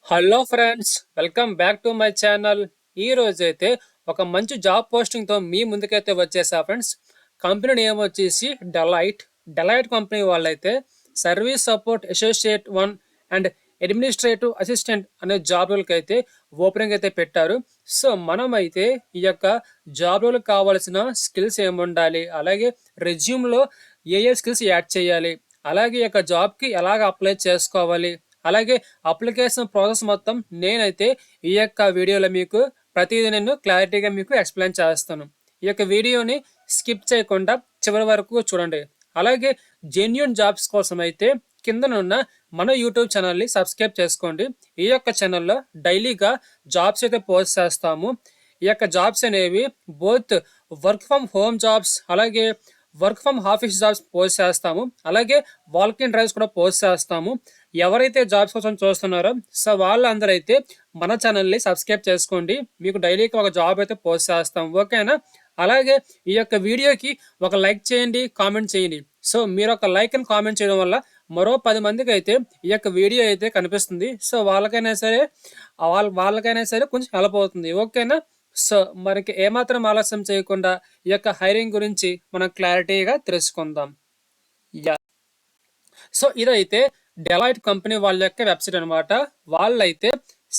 Hello friends, welcome back to my channel. ఈ రోజైతే ఒక మంచి జాబ్ పోస్టింగ్తో మీ ముందుకైతే వచ్చేసా ఫ్రెండ్స్. కంపెనీ నేమ్ వచ్చేసి డెలైట్ కంపెనీ వాళ్ళైతే service support associate 1 and administrative assistant అనే జాబ్ రోల్కి అయితే ఓపెనింగ్ అయితే పెట్టారు. సో మనమైతే ఈ యొక్క జాబ్ రోల్కి కావాల్సిన స్కిల్స్ ఏమి ఉండాలి, అలాగే రెజ్యూమ్లో ఏ స్కిల్స్ యాడ్ చేయాలి, అలాగే ఈ యొక్క జాబ్కి ఎలాగ అప్లై చేసుకోవాలి, అలాగే అప్లికేషన్ ప్రాసెస్ మొత్తం నేనైతే ఈ యొక్క వీడియోలో మీకు ప్రతిదీ నేను క్లారిటీగా మీకు ఎక్స్ప్లెయిన్ చేస్తాను. ఈ యొక్క వీడియోని స్కిప్ చేయకుండా చివరి వరకు చూడండి. అలాగే జెన్యూన్ జాబ్స్ కోసం అయితే కిందనున్న మన యూట్యూబ్ ఛానల్ని సబ్స్క్రైబ్ చేసుకోండి. ఈ యొక్క ఛానల్లో డైలీగా జాబ్స్ అయితే పోస్ట్ చేస్తాము. ఈ యొక్క జాబ్స్ అనేవి both work from home jobs, అలాగే work from office jobs post చేస్తాము. అలాగే వాక్ ఇన్ డ్రైవ్స్ కూడా పోస్ట్ చేస్తాము. ఎవరైతే జాబ్స్ కోసం చూస్తున్నారో సో వాళ్ళందరూ అయితే మన ఛానల్ని సబ్స్క్రైబ్ చేసుకోండి. మీకు డైలీకి ఒక జాబ్ అయితే పోస్ట్ చేస్తాం, ఓకేనా? అలాగే ఈ యొక్క వీడియోకి ఒక లైక్ చేయండి, కామెంట్ చేయండి. సో మీరు ఒక లైక్ అండ్ కామెంట్ చేయడం వల్ల మరో 10 మందికి అయితే ఈ యొక్క వీడియో అయితే కనిపిస్తుంది. సో వాళ్ళకైనా సరే కొంచెం హెల్ప్ అవుతుంది, ఓకేనా? సో మనకి ఏమాత్రం ఆలస్యం చేయకుండా ఈ యొక్క హైరింగ్ గురించి మనం క్లారిటీగా తెలుసుకుందాం. యా సో ఇదైతే డెలాయిట్ కంపెనీ వాళ్ళ యొక్క వెబ్సైట్ అనమాట. వాళ్ళైతే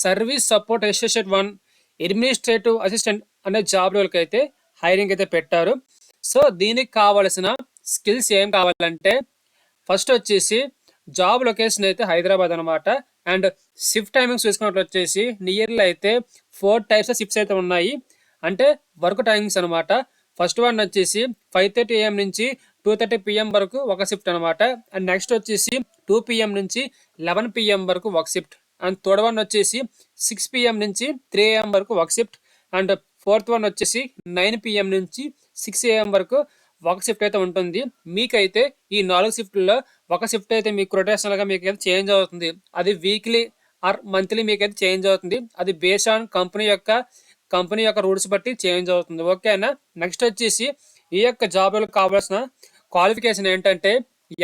service support associate 1 administrative assistant అనే జాబ్ రోల్కి అయితే హైరింగ్ అయితే పెట్టారు. సో దీనికి కావలసిన స్కిల్స్ ఏం కావాలంటే ఫస్ట్ వచ్చేసి జాబ్ లొకేషన్ అయితే హైదరాబాద్ అనమాట. అండ్ షిఫ్ట్ టైమింగ్స్ చూసుకున్నట్లు వచ్చేసి నియర్లీ అయితే 4 టైప్స్ ఆఫ్ షిఫ్ట్స్ అయితే ఉన్నాయి. అంటే వర్క్ టైమింగ్స్ అనమాట. ఫస్ట్ వన్ వచ్చేసి 5:30 AM నుంచి 2:30 PM వరకు ఒక షిఫ్ట్ అనమాట. అండ్ నెక్స్ట్ వచ్చేసి 2 PM నుంచి 11 PM వరకు ఒక షిఫ్ట్. అండ్ థర్డ్ వన్ వచ్చేసి 6 PM నుంచి 3 AM వరకు ఒక షిఫ్ట్. అండ్ ఫోర్త్ వన్ వచ్చేసి 9 PM నుంచి 6 AM వరకు ఒక షిఫ్ట్ అయితే ఉంటుంది. మీకైతే ఈ 4 షిఫ్ట్లో ఒక షిఫ్ట్ అయితే మీకు రొటేషనల్గా మీకు అయితే చేంజ్ అవుతుంది. అది వీక్లీ ఆర్ మంత్లీ మీకైతే చేంజ్ అవుతుంది. అది బేస్డ్ ఆన్ కంపెనీ యొక్క రూల్స్ బట్టి చేంజ్ అవుతుంది, ఓకేనా? నెక్స్ట్ వచ్చేసి ఈ యొక్క జాబ్లకు కావాల్సిన క్వాలిఫికేషన్ ఏంటంటే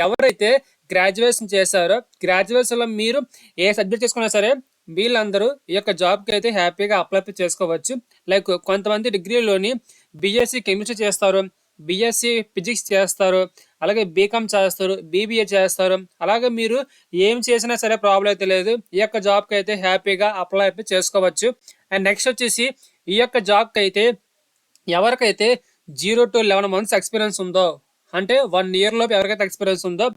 ఎవరైతే గ్రాడ్యుయేషన్ చేశారో గ్రాడ్యుయేషన్లో మీరు ఏ సబ్జెక్ట్ తీసుకున్నా సరే వీళ్ళందరూ ఈ యొక్క జాబ్కి అయితే హ్యాపీగా అప్లై చేసుకోవచ్చు. లైక్ కొంతమంది డిగ్రీలోని బీఎస్సీ కెమిస్ట్రీ చేస్తారు, బీఎస్సీ ఫిజిక్స్ చేస్తారు, అలాగే బీకామ్ చేస్తారు, బీబీఏ చేస్తారు. అలాగే మీరు ఏం చేసినా సరే ప్రాబ్లం అయితే లేదు, ఈ యొక్క జాబ్కి అయితే హ్యాపీగా అప్లై అయితే చేసుకోవచ్చు. అండ్ నెక్స్ట్ వచ్చేసి ఈ యొక్క జాబ్కి అయితే ఎవరికైతే 0 to 11 months ఎక్స్పీరియన్స్ ఉందో, అంటే 1 year లోపు ఎవరికైతే ఎక్స్పీరియన్స్ ఉందో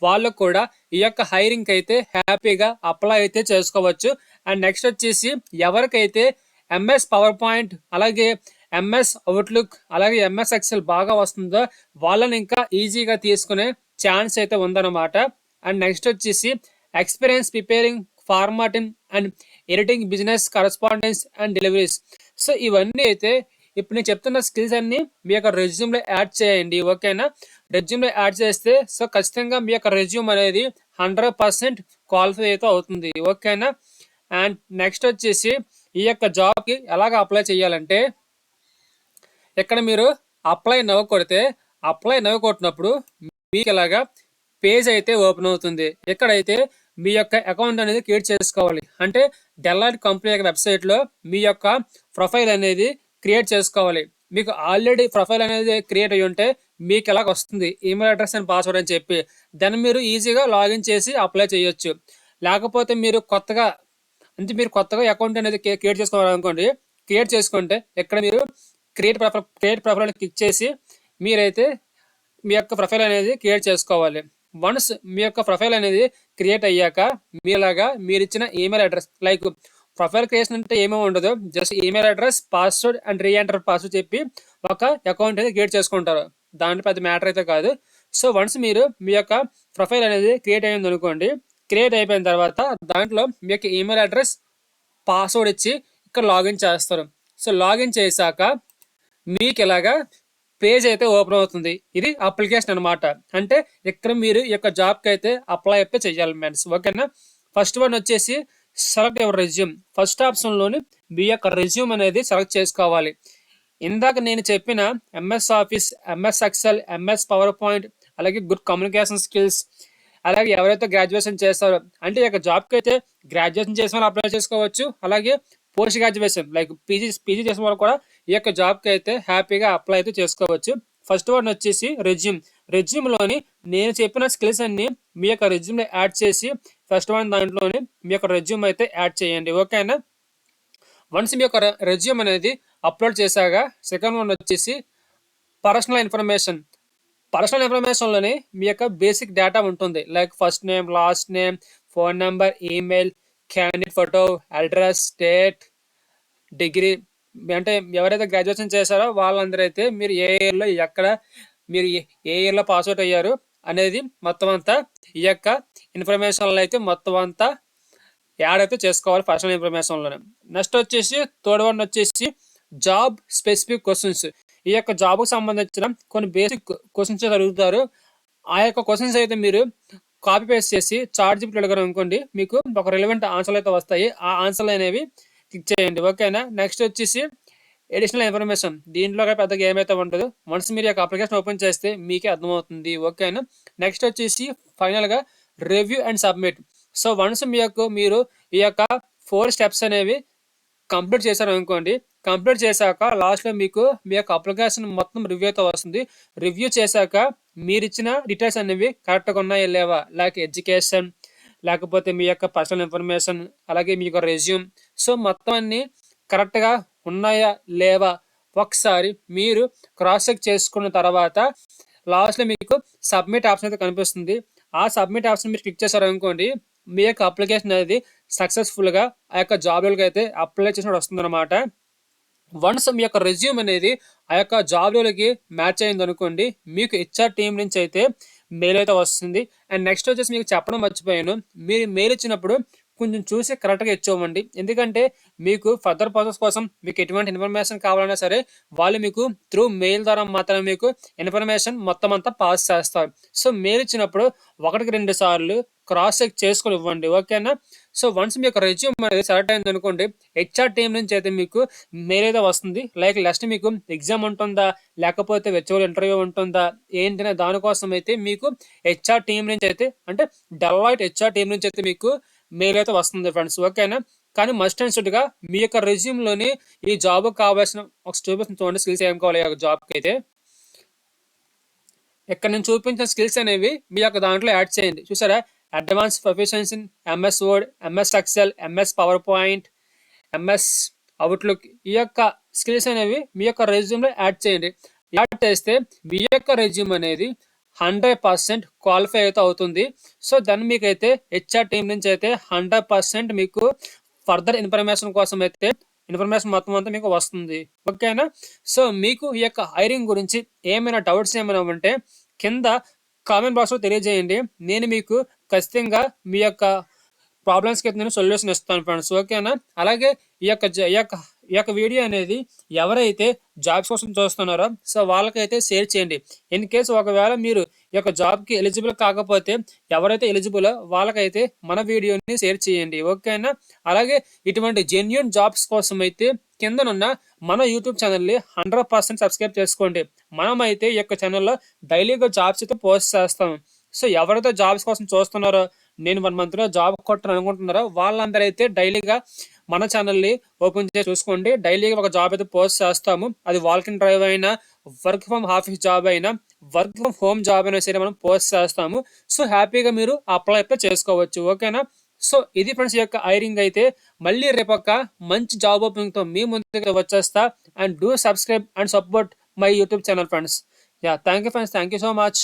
వాళ్ళకు కూడా ఈ యొక్క హైరింగ్కి అయితే హ్యాపీగా అప్లై అయితే చేసుకోవచ్చు. అండ్ నెక్స్ట్ వచ్చేసి ఎవరికైతే ఎంఎస్ పవర్ పాయింట్, అలాగే ఎంఎస్ అవుట్లుక్, అలాగే ఎంఎస్ ఎక్సెల్ బాగా వస్తుందో వాళ్ళని ఇంకా ఈజీగా తీసుకునే ఛాన్స్ అయితే ఉందన్నమాట. అండ్ నెక్స్ట్ వచ్చేసి experience preparing, formatting and editing business correspondence and deliveries. So ఇవన్నీ అయితే ఇప్పుడు నేను చెప్తున్న స్కిల్స్ అన్ని మీ యొక్క రెజ్యూమ్లో యాడ్ చేయండి, ఓకేనా? రెజ్యూమ్లో యాడ్ చేస్తే సో ఖచ్చితంగా మీ యొక్క రెజ్యూమ్ అనేది 100% క్వాలిఫై అయితే అవుతుంది, ఓకేనా? అండ్ నెక్స్ట్ వచ్చేసి ఈ యొక్క జాబ్కి ఎలాగ అప్లై చేయాలంటే ఇక్కడ మీరు అప్లై నవ్ కొట్టినప్పుడు మీకు ఇలాగా పేజ్ అయితే ఓపెన్ అవుతుంది. ఎక్కడైతే మీ యొక్క అకౌంట్ అనేది క్రియేట్ చేసుకోవాలి. అంటే డెలాయిట్ కంపెనీ యొక్క వెబ్సైట్లో మీ యొక్క ప్రొఫైల్ అనేది క్రియేట్ చేసుకోవాలి. మీకు ఆల్రెడీ ప్రొఫైల్ అనేది క్రియేట్ అయ్యి ఉంటే మీకు ఎలాగ వస్తుంది ఈమెయిల్ అడ్రస్ అండ్ పాస్వర్డ్ అని చెప్పి, దాన్ని మీరు ఈజీగా లాగిన్ చేసి అప్లై చేయొచ్చు. లేకపోతే మీరు కొత్తగా అకౌంట్ అనేది క్రియేట్ చేసుకోవాలనుకోండి, క్రియేట్ చేసుకుంటే ఇక్కడ మీరు క్రియేట్ ప్రొఫైల్ క్లిక్ చేసి మీరైతే మీ యొక్క ప్రొఫైల్ అనేది క్రియేట్ చేసుకోవాలి. వన్స్ మీ యొక్క ప్రొఫైల్ అనేది క్రియేట్ అయ్యాక మీరు ఇచ్చిన email address, like profile creation అంటే ఏమేమి ఉండదు, just email address, password and re-enter password చెప్పి ఒక అకౌంట్ అనేది క్రియేట్ చేసుకుంటారు. దాంట్లో పెద్ద మ్యాటర్ అయితే కాదు. సో వన్స్ మీరు మీ యొక్క ప్రొఫైల్ అనేది క్రియేట్ అయ్యింది అనుకోండి, క్రియేట్ అయిపోయిన తర్వాత దాంట్లో మీ యొక్క ఈమెయిల్ అడ్రస్, పాస్వర్డ్ ఇచ్చి ఇక్కడ లాగిన్ చేస్తారు. సో లాగిన్ చేశాక మీకు ఇలాగా పేజ్ అయితే ఓపెన్ అవుతుంది. ఇది అప్లికేషన్ అనమాట. అంటే ఇక్కడ మీరు ఈ యొక్క జాబ్కి అయితే అప్లై అయితే చేయాలి ఫ్రెండ్స్, ఓకేనా? ఫస్ట్ వన్ వచ్చేసి సెలెక్ట్ యువర్ రెజ్యూమ్. ఫస్ట్ ఆప్షన్లోని మీ యొక్క రెజ్యూమ్ అనేది సెలెక్ట్ చేసుకోవాలి. ఇందాక నేను చెప్పిన MS office, MS Excel, MS power point, అలాగే గుడ్ కమ్యూనికేషన్ స్కిల్స్, అలాగే ఎవరైతే గ్రాడ్యుయేషన్ చేస్తారో అంటే ఇక జాబ్కి అయితే గ్రాడ్యుయేషన్ చేసిన వాళ్ళు అప్లై చేసుకోవచ్చు. అలాగే పోస్ట్ గ్రాడ్యుయేషన్ లైక్ పీజీ చేసిన వాళ్ళు కూడా ఈ యొక్క జాబ్కి అయితే హ్యాపీగా అప్లై అయితే చేసుకోవచ్చు. ఫస్ట్ వన్ వచ్చేసి రెజ్యూమ్లోని నేను చెప్పిన స్కిల్స్ అన్ని మీ యొక్క రెజ్యూమ్లో యాడ్ చేసి ఫస్ట్ వన్ దాంట్లోని మీ యొక్క రెజ్యూమ్ అయితే యాడ్ చేయండి. ఓకేనా? వన్స్ మీ యొక్క రెజ్యూమ్ అనేది అప్లోడ్ చేశాక సెకండ్ వన్ వచ్చేసి పర్సనల్ ఇన్ఫర్మేషన్లోనే మీ యొక్క బేసిక్ డేటా ఉంటుంది. Like first name, last name, phone number, email, candidate photo, address, state, degree. అంటే ఎవరైతే గ్రాడ్యుయేషన్ చేశారో వాళ్ళందరూ అయితే మీరు ఏ ఇయర్లో ఎక్కడ మీరు ఏ ఇయర్లో పాస్అవుట్ అయ్యారు అనేది మొత్తం అంతా ఈ యొక్క ఇన్ఫర్మేషన్లో అయితే మొత్తం అంతా యాడ్ అయితే చేసుకోవాలి పర్సనల్ ఇన్ఫర్మేషన్లోనే. నెక్స్ట్ వచ్చేసి థర్డ్ వన్ వచ్చేసి జాబ్ స్పెసిఫిక్ క్వశ్చన్స్. ఈ యొక్క జాబ్కు సంబంధించిన కొన్ని బేసిక్ క్వశ్చన్స్ అడుగుతారు. ఆ యొక్క క్వశ్చన్స్ అయితే మీరు కాపీ పేస్ట్ చేసి చాట్ జీపీటీలో అడిగారు అనుకోండి, మీకు ఒక రిలవెంట్ ఆన్సర్లు అయితే వస్తాయి. ఆ ఆన్సర్లు అనేవి క్లిక్ చేయండి. ఓకేనా? నెక్స్ట్ వచ్చేసి ఎడిషనల్ ఇన్ఫర్మేషన్. దీంట్లో పెద్దగా ఏమైతే ఉంటుందో వన్స్ మీరు యొక్క అప్లికేషన్ ఓపెన్ చేస్తే మీకే అర్థమవుతుంది. ఓకేనా? నెక్స్ట్ వచ్చేసి ఫైనల్గా review and submit. So once మీరు ఈ యొక్క 4 స్టెప్స్ అనేవి కంప్లీట్ చేశారు అనుకోండి, కంప్లీట్ చేశాక లాస్ట్లో మీకు మీ యొక్క అప్లికేషన్ మొత్తం రివ్యూ అయితే వస్తుంది. రివ్యూ చేశాక మీరు ఇచ్చిన డీటెయిల్స్ అనేవి కరెక్ట్గా ఉన్నాయా లేవా, లైక్ ఎడ్యుకేషన్, లేకపోతే మీ యొక్క పర్సనల్ ఇన్ఫర్మేషన్, అలాగే మీ యొక్క రెజ్యూమ్, సో మొత్తం అన్నీ కరెక్ట్గా ఉన్నాయా లేవా ఒకసారి మీరు క్రాస్ చెక్ చేసుకున్న తర్వాత లాస్ట్లో మీకు సబ్మిట్ ఆప్షన్ అయితే కనిపిస్తుంది. ఆ సబ్మిట్ ఆప్షన్ మీరు క్లిక్ చేశారు అనుకోండి, మీ యొక్క అప్లికేషన్ అనేది సక్సెస్ఫుల్గా ఆ యొక్క జాబ్లోకి అయితే అప్లై చేసినప్పుడు వస్తుంది అనమాట. వన్స్ మీ యొక్క రెజ్యూమ్ అనేది ఆ యొక్క జాబ్లోకి మ్యాచ్ అయింది అనుకోండి, మీకు హెచ్ఆర్ టీం నుంచి అయితే మెయిల్ అయితే వస్తుంది. అండ్ నెక్స్ట్ వచ్చేసి మీకు చెప్పడం మర్చిపోయాను, మీరు మెయిల్ ఇచ్చినప్పుడు కొంచెం చూసి కరెక్ట్గా ఇచ్చేవ్వండి. ఎందుకంటే మీకు ఫర్దర్ ప్రాసెస్ కోసం మీకు ఎటువంటి ఇన్ఫర్మేషన్ కావాలన్నా సరే వాళ్ళు మీకు త్రూ మెయిల్ ద్వారా మాత్రమే మీకు ఇన్ఫర్మేషన్ మొత్తం అంతా పాస్ చేస్తారు. సో మెయిల్ ఇచ్చినప్పుడు 1-2 సార్లు క్రాస్ చెక్ చేసుకొని ఇవ్వండి. ఓకేనా? సో వన్స్ మీ యొక్క రెజ్యూమ్ అనేది సెలెక్ట్ అయింది అనుకోండి, హెచ్ఆర్ టీం నుంచి అయితే మీకు మెయిల్ అయితే వస్తుంది. లైక్ నెక్స్ట్ మీకు ఎగ్జామ్ ఉంటుందా, లేకపోతే వెర్చువల్ ఇంటర్వ్యూ ఉంటుందా ఏంటనే దానికోసం అయితే మీకు హెచ్ఆర్ టీం నుంచి అయితే అంటే డెలాయిట్ హెచ్ఆర్ టీం నుంచి అయితే మీకు మెయిల్ అయితే వస్తుంది ఫ్రెండ్స్. ఓకేనా? కానీ మస్ట్ అండ్ షుడ్గా మీ యొక్క రెజ్యూమ్లోని ఈ జాబ్కి కావాల్సిన ఒక స్టూడెంట్స్ చూడండి, స్కిల్స్ ఏం కావాలి ఆ జాబ్కి అయితే. ఇక్కడ నేను చూపించిన స్కిల్స్ అనేవి మీ యొక్క దాంట్లో యాడ్ చేయండి. చూసారా? Advance proficiency in MS word, MS Excel, MS power point, MS outlook. ఈ యొక్క స్కిల్స్ అనేవి మీ యొక్క రెజ్యూమ్లో యాడ్ చేయండి. యాడ్ చేస్తే మీ యొక్క రెజ్యూమ్ అనేది 100% క్వాలిఫై అయితే అవుతుంది. సో దాన్ని మీకైతే హెచ్ఆర్ టీం నుంచి అయితే 100% మీకు ఫర్దర్ ఇన్ఫర్మేషన్ కోసం అయితే ఇన్ఫర్మేషన్ మొత్తం అంతా మీకు వస్తుంది. ఓకేనా? సో మీకు ఈ యొక్క హైరింగ్ గురించి ఏమైనా డౌట్స్ ఏమైనా ఉంటే కింద కామెంట్ బాక్స్లో తెలియజేయండి. నేను మీకు ఖచ్చితంగా మీ యొక్క ప్రాబ్లమ్స్కి అయితే నేను సొల్యూషన్ ఇస్తాను ఫ్రెండ్స్. ఓకేనా? అలాగే ఈ యొక్క వీడియో అనేది ఎవరైతే జాబ్స్ కోసం చూస్తున్నారో సో వాళ్ళకైతే షేర్ చేయండి. ఇన్ కేసు ఒకవేళ మీరు ఈ యొక్క జాబ్కి ఎలిజిబుల్ కాకపోతే ఎవరైతే ఎలిజిబుల్ వాళ్ళకైతే మన వీడియోని షేర్ చేయండి. ఓకేనా? అలాగే ఇటువంటి జెన్యూన్ జాబ్స్ కోసం అయితే కిందనున్న మన యూట్యూబ్ ఛానల్ని 100% సబ్స్క్రైబ్ చేసుకోండి. మనమైతే ఈ యొక్క ఛానల్లో డైలీగా జాబ్స్ అయితే పోస్ట్ చేస్తాం. సో ఎవరైతే జాబ్స్ కోసం చూస్తున్నారో, నేను 1 monthలో జాబ్ కొట్టాను అనుకుంటున్నారో వాళ్ళందరూ అయితే డైలీగా మన ఛానల్ని ఓపెన్ చేసి చూసుకోండి. డైలీగా ఒక జాబ్ అయితే పోస్ట్ చేస్తాము. అది వాక్ ఇన్ డ్రైవ్ అయినా, వర్క్ ఫ్రమ్ ఆఫీస్ జాబ్ అయినా, వర్క్ ఫ్రమ్ హోమ్ జాబ్ అయినా సరే మనం పోస్ట్ చేస్తాము. సో హ్యాపీగా మీరు అప్లై అయితే చేసుకోవచ్చు. ఓకేనా? సో ఇది ఫ్రెండ్స్ ఈ యొక్క హైరింగ్ అయితే. మళ్ళీ రేపు ఒక మంచి జాబ్ ఓపెనింగ్తో మీ ముందుకు వచ్చేస్తా. And do subscribe and support my YouTube channel friends. Thank you friends, thank you so much.